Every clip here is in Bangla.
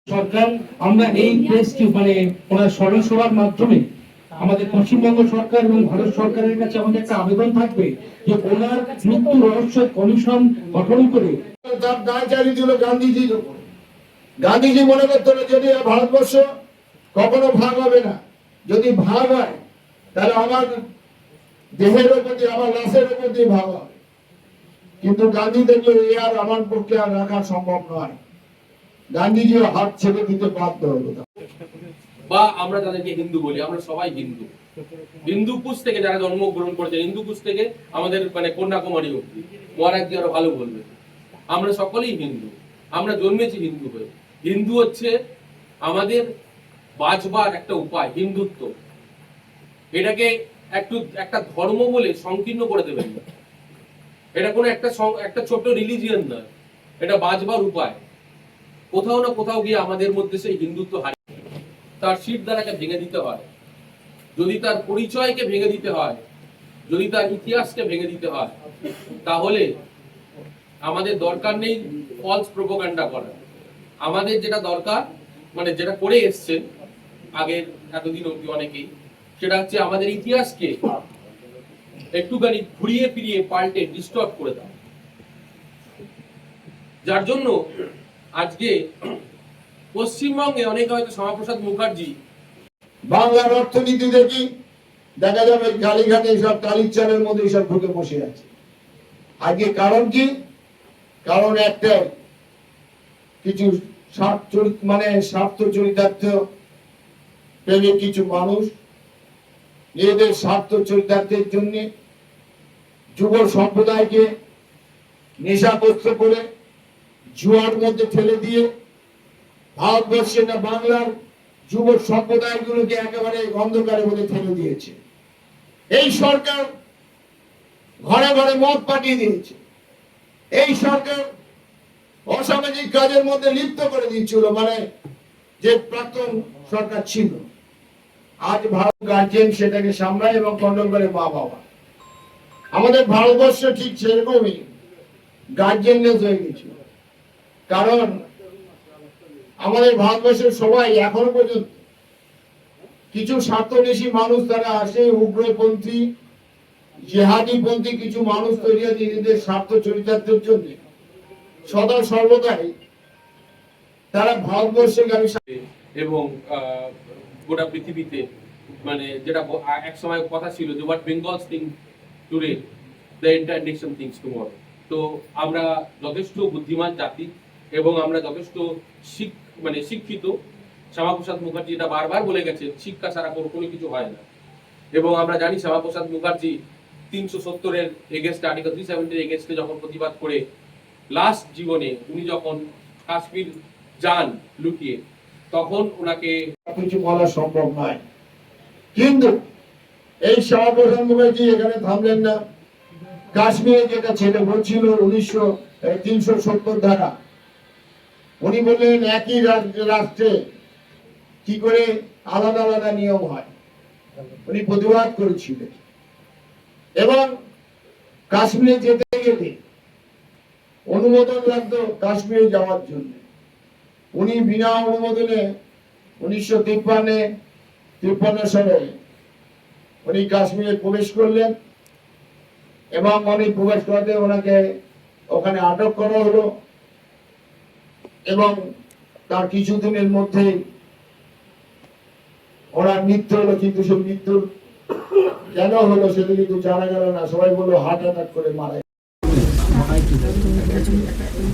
সরকার আমরা এই দেশটি ওনার স্মরণ সভার মাধ্যমে আমাদের পশ্চিমবঙ্গ সরকার এবং ভারত সরকারের কাছে আমাদের একটা আবেদন থাকবে যে ওনার মৃত্যু রহস্য কমিশন গঠন করে তার দায় চালিয়ে দিল গান্ধীজির উপর। গান্ধীজি মনে করতেন যদি ভারতবর্ষ কখনো ভাগ হবে না, যদি ভাগ হয় তাহলে আমার দেহের উপর দিয়ে, আমার লাশের উপর দিয়ে ভাগ হবে। কিন্তু গান্ধী দেখলো এ আর আমার পক্ষে আর রাখা সম্ভব নয়, গান্ধীজিও হাত ছেড়ে দিতে বাধ্য হলো। বা আমরা যাদেরকে হিন্দু বলি, আমরা সবাই হিন্দু। হিন্দু কুশ থেকে যারা জন্মগ্রহণ করেছে, হিন্দু কুশ থেকে আমাদের কন্যাকুমারী অব্দি, মহারাজজি আরো ভালো বলবে, আমরা সকলেই হিন্দু। আমরা জন্মেছি হিন্দু হয়ে। হিন্দু হচ্ছে আমাদের বাঁচবার একটা উপায়, হিন্দুত্ব। এটাকে একটা ধর্ম বলে সংকীর্ণ করে দেবেন না। এটা কোনো একটা ছোট রিলিজিয়ন নয়, এটা বাঁচবার উপায়। কোথাও না কোথাও গিয়ে আমাদের মধ্যে সেই হিন্দুত্ব হারিয়ে, তার শির দ্বারাকে ভেঙে দিতে হয়, যদি তার পরিচয়কে ভেঙে দিতে হয়, যদি তার ইতিহাসকে ভেঙে দিতে হয়, তাহলে আমাদের দরকার নেই ফলস প্রোপাগান্ডা করা। আমাদের যেটা দরকার, যেটা করে এসছেন আগের এতদিন অব্দি অনেকেই, সেটা হচ্ছে আমাদের ইতিহাসকে একটুখানি ঘুরিয়ে ফিরিয়ে পাল্টে ডিস্টর্ব করে দেওয়া। যার জন্য আজকে পশ্চিমবঙ্গে অনেকে হয়তো শ্যামাপ্রসাদ মুখার্জি বাংলার অর্থনীতি দেখি দেখা যাবে কালীঘাটে সব কালির চালের মধ্যে সব ঢুকে বসে আছে। আজকে কারণ কি? কারণ একটা কিছু স্বার্থ চরিতার্থ প্রেমী কিছু মানুষ নিজেদের স্বার্থ চরিতার্থের জন্য যুব সম্প্রদায়কে নেশাগ্রস্ত করে জুয়ার মধ্যে ফেলে দিয়ে ভারতবর্ষে না বাংলার যুব সম্প্রদায়গুলোকে একেবারে অন্ধকারে মধ্যে ফেলে দিয়েছে। এই সরকার ঘরে ঘরে মদ পাঠিয়ে দিয়েছে। এই সরকার অসামাজিক কাজের মধ্যে লিপ্ত করে দিয়েছিল, যে প্রাক্তন সরকার ছিল। আজ ভারত গার্জিয়ান সেটাকে সামলায় এবং কন্ট্রোল করে মা বাবা। আমাদের ভারতবর্ষ ঠিক সেরকমই গার্জিয়ানলেস হয়ে গেছিল। কারণ আমাদের ভারতবর্ষের সবাই এখনো পর্যন্ত কিছু স্বার্থবেশী মানুষ, তারা আসে উগ্রপন্থী জিহাদিপন্থী কিছু মানুষ তৈরি হয় নিজেদের স্বার্থ চরিতার্থের জন্য। সদা সর্বদাই তারা ভারতবর্ষে এবং গোটা পৃথিবীতে যেটা এক সময় কথা ছিল যে what Bengals think today the entire nation thinks tomorrow. তো আমরা যথেষ্ট বুদ্ধিমান জাতি এবং আমরা যথেষ্ট শিক্ষিত। শ্যামাপ্রসাদ মুখার্জি এটা বারবার বলে গেছে, শিক্ষা ছাড়া কোনো কিছু হয় না। এবং আমরা জানি শ্যামাপ্রসাদ মুখার্জি 370-এর এগেনস্টে, আর্টিকেল 370-এর এগেনস্টে যখন প্রতিবাদ করে লাস্ট জীবনে উনি যখন কাশ্মীর যান লুকিয়ে, তখন ওনাকে কিছু বলা সম্ভব নয়। কিন্তু এই শ্যামাপ্রসাদ মুখার্জি এখানে থামলেন না। কাশ্মীরে যেটা ছেলে বলছিল 370 ধারা, উনি বললেন একই রাষ্ট্রে কি করে আলাদা আলাদা নিয়ম হয়, উনি প্রতিবাদ করেছিলেন। এবং কাশ্মীরে যেতে গেলে অনুমোদন লাগতো কাশ্মীরে যাওয়ার জন্য। উনি বিনা অনুমোদনে 1953 সালে উনি কাশ্মীরে প্রবেশ করলেন এবং উনি প্রবেশ করতে ওনাকে ওখানে আটক করা হলো এবং তার কিছুদিনের মধ্যেই ওনার মৃত্যু হলো। কিন্তু সেই মৃত্যু কেন হলো সেটা কিন্তু জানা গেল না। সবাই বললো হার্ট অ্যাটাক করে মারা।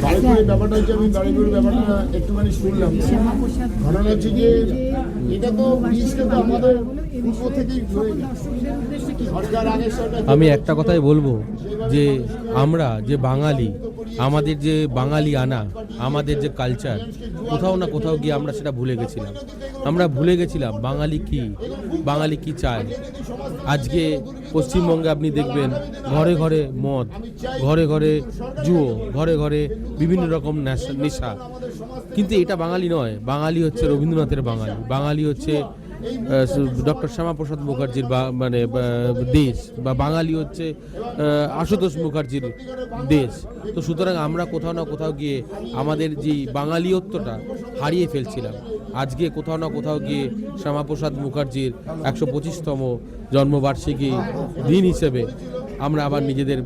বাড়িপুরের ব্যাপারটা হচ্ছে, আমি বাড়িপুরের ব্যাপারটা একটুখানি শুনলাম। ঘটনা হচ্ছে যে এটা তো আমাদের পূর্ব থেকেই হয়ে গেছে। সরকার আগের সরকার, আমি একটা কথাই বলবো যে আমরা যে বাঙালি, আমাদের যে বাঙালি আনা, আমাদের যে কালচার, কোথাও না কোথাও গিয়ে আমরা সেটা ভুলে গেছিলাম। আমরা ভুলে গেছিলাম বাঙালি কি চায়। আজকে পশ্চিমবঙ্গে আপনি দেখবেন ঘরে ঘরে মদ, ঘরে ঘরে জুয়ো, ঘরে ঘরে বিভিন্ন রকম নেশা। কিন্তু এটা বাঙালি নয়। বাঙালি হচ্ছে রবীন্দ্রনাথের বাঙালি, বাঙালি হচ্ছে ডক্টর শ্যামাপ্রসাদ মুখার্জির দেশ, বা বাঙালি হচ্ছে আশুতোষ মুখার্জির দেশ। তো সুতরাং আমরা কোথাও না কোথাও গিয়ে আমাদের যে বাঙালিয়ত্বটা হারিয়ে ফেলছিলাম। আজকে কোথাও না কোথাও গিয়ে শ্যামাপ্রসাদ মুখার্জির 125তম জন্মবার্ষিকী দিন হিসেবে আমরা আবার নিজেদের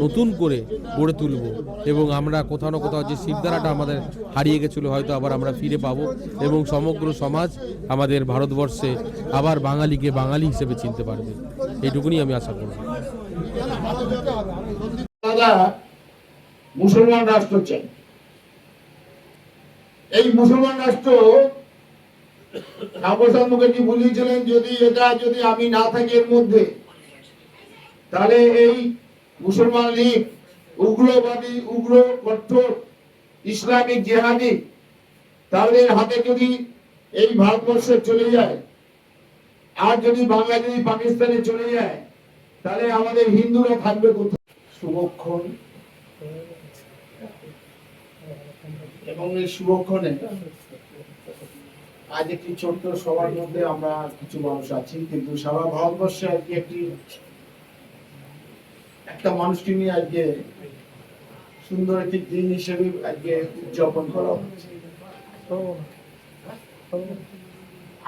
নতুন করে গড়ে তুলব, এবং আমরা কোথাও না কোথাও যে শিরদাঁড়াটা আমাদের হারিয়ে গেছিলো হয়তো আবার আমরা ফিরে পাবো, এবং সমগ্র সমাজ আমাদের ভারতবর্ষে আবার বাঙালিকে বাঙালি হিসেবে চিনতে পারবে। এইটুকুনি আমি আশা করব। দাদা মুসলমান রাষ্ট্র চাই। এই মুসলমান রাষ্ট্র শ্যামাপ্রসাদ মুখার্জি বুঝিয়েছিলেন, যদি আমি না থাকি এর মধ্যে, তাহলে এই মুসলমান লীগ, উগ্রবাদী, উগ্র কঠোর ইসলামিক জেহাদি, তাদের হাতে যদি এই ভারতবর্ষে চলে যায়, আর যদি বাংলা যদি পাকিস্তানে চলে যায়, তাহলে আমাদের হিন্দুরা থাকবে কোথায়? শুভক্ষণ, এবং এই শুভক্ষণে আজ একটি ছোট্ট সবার মধ্যে আমরা কিছু মানুষ আছি, কিন্তু সারা ভারতবর্ষে আজকে একটা মানুষকে নিয়ে আজকে সুন্দর একটি দিন হিসেবে আজকে উদযাপন করা হচ্ছে।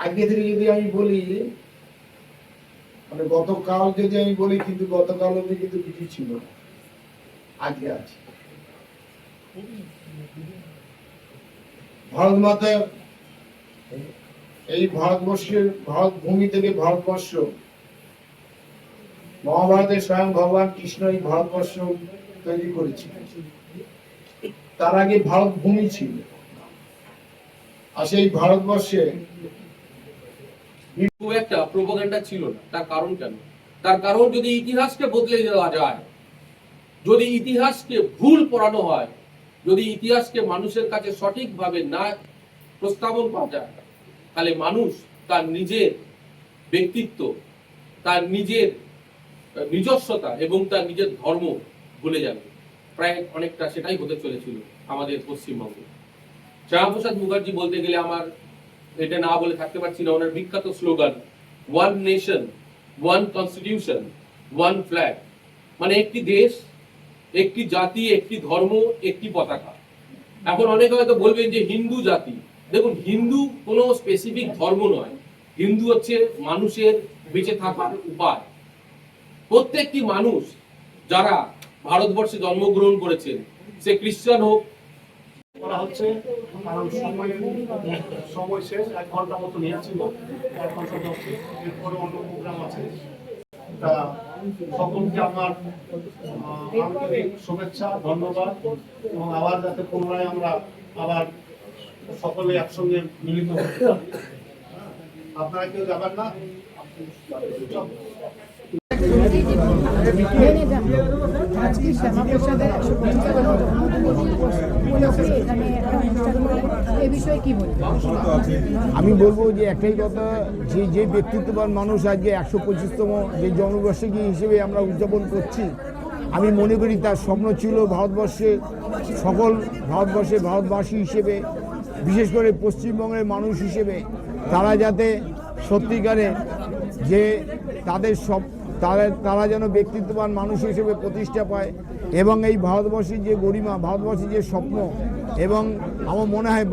আজকে থেকে যদি আমি বলি, মানে গতকাল যদি আমি বলি, কিন্তু গতকাল অব্দি কিন্তু কিছু ছিল না, আজকে আছে। ভারত মাতা এই ভারতবর্ষের, ভারত ভূমি থেকে ভারতবর্ষ, মহাভারতের স্বয়ং ভগবান কৃষ্ণ এই ভারতবর্ষ তৈরি করেছিলেন। তার আগে ভারত ভূমি ছিল, আর সেই ভারতবর্ষে খুব একটা প্রোপাগান্ডা ছিল না। তার কারণ কেন? তার কারণ যদি ইতিহাসকে বদলে দেওয়া যায়, যদি ইতিহাসকে ভুল পড়ানো হয়, যদি ইতিহাসকে মানুষের কাছে সঠিকভাবে না প্রস্তাবন করা যায়, তাহলে মানুষ তার নিজের ব্যক্তিত্ব, তার নিজের নিজস্বতা এবং তার নিজের ধর্ম ভুলে যাবে। প্রায় অনেকটা সেটাই হতে চলেছিল আমাদের পশ্চিমবঙ্গে। শ্যামাপ্রসাদ মুখার্জি বলতে গেলে আমার এটা না বলে থাকতে পারছি না, ওনার বিখ্যাত slogan one nation, one constitution, one flag, মানে একটি দেশ, একটি জাতি, একটি ধর্ম, একটি পতাকা। এখন অনেকে হয়তো বলবেন যে হিন্দু জাতি। দেখুন, হিন্দু কোনো স্পেসিফিক ধর্ম নয়, হিন্দু হচ্ছে মানুষের বেঁচে থাকার উপায়। প্রত্যেকটি মানুষ যারা ভারতবর্ষে জন্মগ্রহণ করেছেন, সে খ্রিস্টান হোক, করা হচ্ছে, কারণ সময় শেষ, 1 ঘন্টা মতো নিয়েছিল, 1 ঘন্টা 10 মিনিট, এরপরে অন্য প্রোগ্রাম আছে। তা সকলকে আমার আন্তরিক শুভেচ্ছা, ধন্যবাদ, এবং আবার যাতে পুনরায় আমরা আবার সকলে একসঙ্গে মিলিত হতে পারি। আপনারা কেউ যাবেন না? আজকে শ্যামাপ্রসাদের 125তম জন্মদিন উপলক্ষে এখানে একটা অনুষ্ঠান করে, এ বিষয়ে কি বলবেন? আমি বলবো যে একটাই কথা, যে ব্যক্তিত্ববান মানুষ আজকে 125তম যে জন্মবার্ষিকী হিসেবে আমরা উদযাপন করছি, আমি মনে করি তার স্বপ্ন ছিল ভারতবাসী হিসেবে, বিশেষ করে পশ্চিমবঙ্গের মানুষ হিসেবে, তারা যাতে সত্যিকারে যে তারা যেন ব্যক্তিত্ববান মানুষ হিসেবে প্রতিষ্ঠা পায়, এবং এই ভারতবর্ষের যে গরিমা, ভারতবর্ষের যে স্বপ্ন, এবং আমার মনে হয়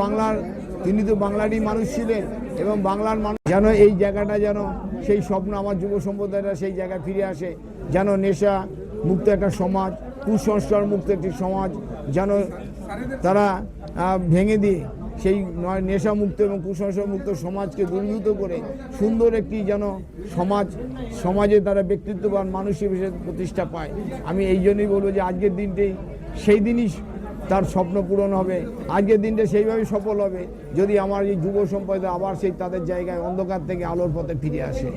তিনি তো বাংলারই মানুষ ছিলেন, এবং বাংলার মানুষ যেন এই জায়গাটা, যেন সেই স্বপ্ন আমার যুব সম্প্রদায়রা সেই জায়গায় ফিরে আসে, যেন নেশা মুক্ত একটা সমাজ, কুসংস্কার মুক্ত একটি সমাজ যেন তারা ভেঙে দিয়ে সেই নেশা মুক্ত এবং কুসংস্কার মুক্ত সমাজকে দূরীভূত করে সুন্দর একটি যেন সমাজে তারা ব্যক্তিত্ববান মানুষ হিসেবে প্রতিষ্ঠা পায়। আমি এই জন্যই বলবো যে আজকের দিনটি সেই দিনই তার স্বপ্ন পূরণ হবে, আজকের দিনটা সেইভাবেই সফল হবে যদি আমার এই যুব সম্প্রদায় আবার সেই তাদের জায়গায় অন্ধকার থেকে আলোর পথে ফিরে আসে।